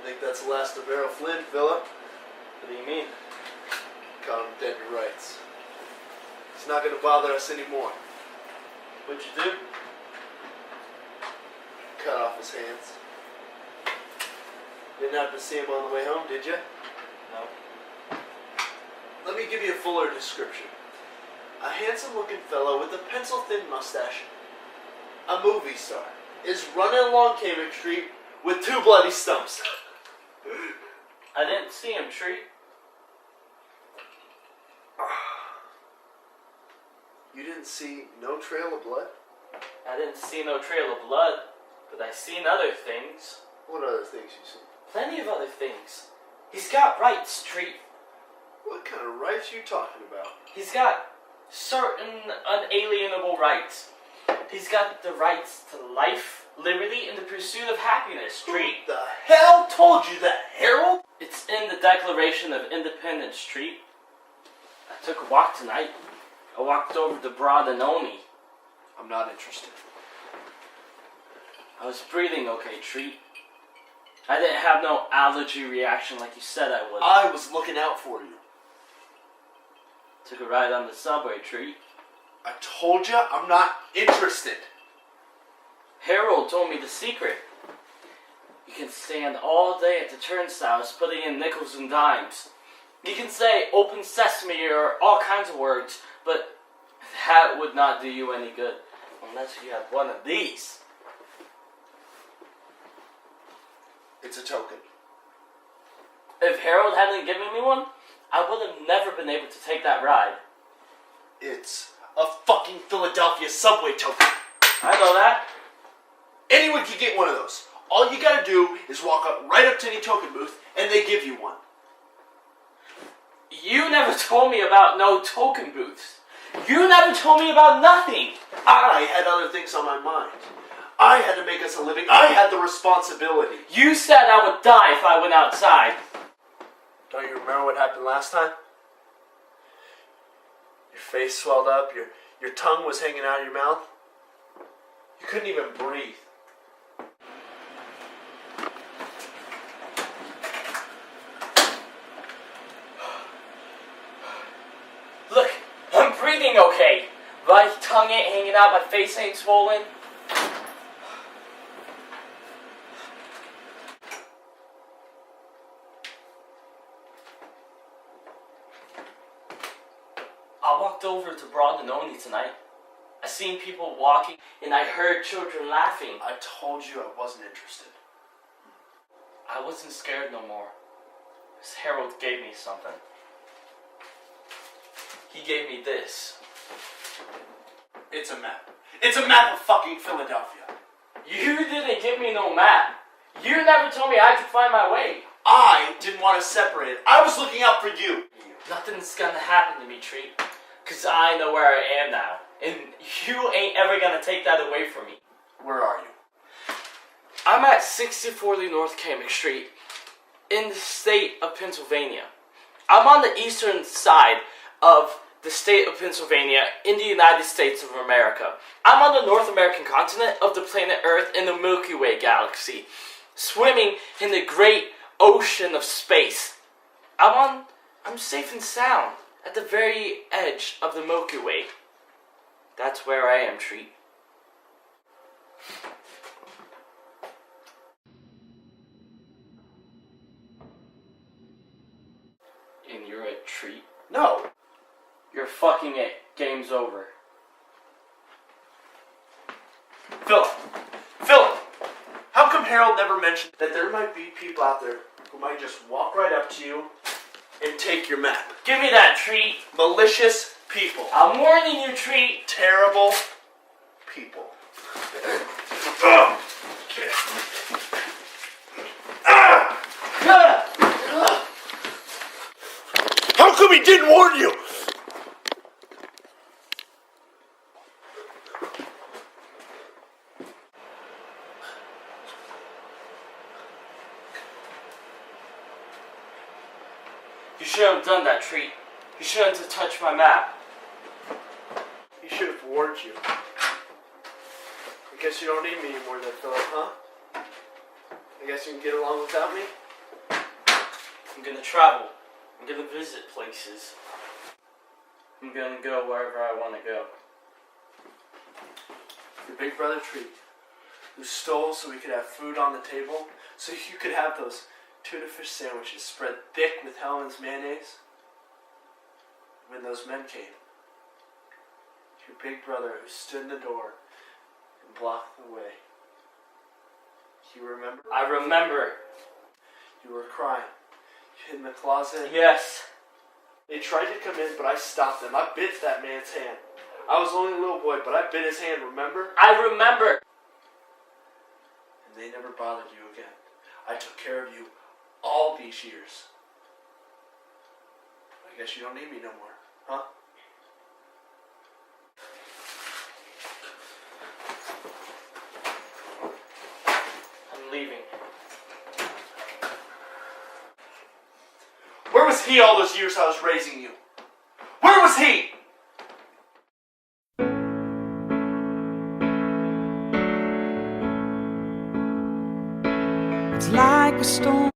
I think that's the last of Errol Flynn, Philip. What do you mean? Caught him dead to rights. He's not going to bother us anymore. What'd you do? Cut off his hands. Didn't happen to see him on the way home, did you? No. Let me give you a fuller description. A handsome-looking fellow with a pencil-thin mustache, a movie star, is running along Cambridge Street with 2 bloody stumps. I didn't see him, Treat. You didn't see no trail of blood? I didn't see no trail of blood, but I seen other things. What other things you seen? Plenty of other things. He's got rights, Treat. What kind of rights you talking about? He's got certain unalienable rights. He's got the rights to life, liberty, and the pursuit of happiness, Treat. Who the hell told you that, Harold? It's in the Declaration of Independence, Treat. I took a walk tonight. I walked over to Broad and Omi. I'm not interested. I was breathing okay, Treat. I didn't have no allergy reaction like you said I would. I was looking out for you. Took a ride on the subway, Treat. I told you I'm not interested. Harold told me the secret. You can stand all day at the turnstiles putting in nickels and dimes. You can say open sesame or all kinds of words, but that would not do you any good unless you had one of these. It's a token. If Harold hadn't given me one, I would have never been able to take that ride. It's a fucking Philadelphia subway token. I know that. Anyone can get one of those. All you gotta do is walk up right up to any token booth and they give you one. You never told me about no token booths. You never told me about nothing. I had other things on my mind. I had to make us a living. I had the responsibility. You said I would die if I went outside. Don't you remember what happened last time? Your face swelled up, your tongue was hanging out of your mouth. You couldn't even breathe. Look, I'm breathing okay. My tongue ain't hanging out, my face ain't swollen. I walked over to Broad and Oni tonight. I seen people walking and I heard children laughing. I told you I wasn't interested. I wasn't scared no more. Because Harold gave me something. He gave me this. It's a map. It's a map of fucking Philadelphia. You didn't give me no map. You never told me I could find my way. I didn't want to separate it. I was looking out for you. Nothing's gonna happen to me, Treat. Because I know where I am now. And you ain't ever gonna take that away from me. Where are you? I'm at 6040 North Cambridge Street in the state of Pennsylvania. I'm on the eastern side of the state of Pennsylvania in the United States of America. I'm on the North American continent of the planet Earth in the Milky Way galaxy, swimming in the great ocean of space. I'm safe and sound at the very edge of the Milky Way. That's where I am, Treat. And you're a Treat? No. You're fucking it. Game's over. Philip, how come Harold never mentioned that there might be people out there who might just walk right up to you and take your map? Give me that, Treat. Malicious people. I'm warning you, Treat. Terrible people. How come he didn't warn you? You shouldn't have done that, Treat. You shouldn't have touched my map. He should have warned you. I guess you don't need me anymore then, Philip, huh? I guess you can get along without me? I'm gonna travel. I'm gonna visit places. I'm gonna go wherever I want to go. Your big brother Tree, who stole so we could have food on the table, so you could have those tuna fish sandwiches spread thick with Helen's mayonnaise. When those men came, your big brother who stood in the door and blocked the way. You remember? I remember. You were crying. You hid in the closet. Yes. They tried to come in, but I stopped them. I bit that man's hand. I was only a little boy, but I bit his hand, remember? I remember. And they never bothered you again. I took care of you all these years. I guess you don't need me no more, huh? I'm leaving. Where was he all those years I was raising you? Where was he? It's like a storm.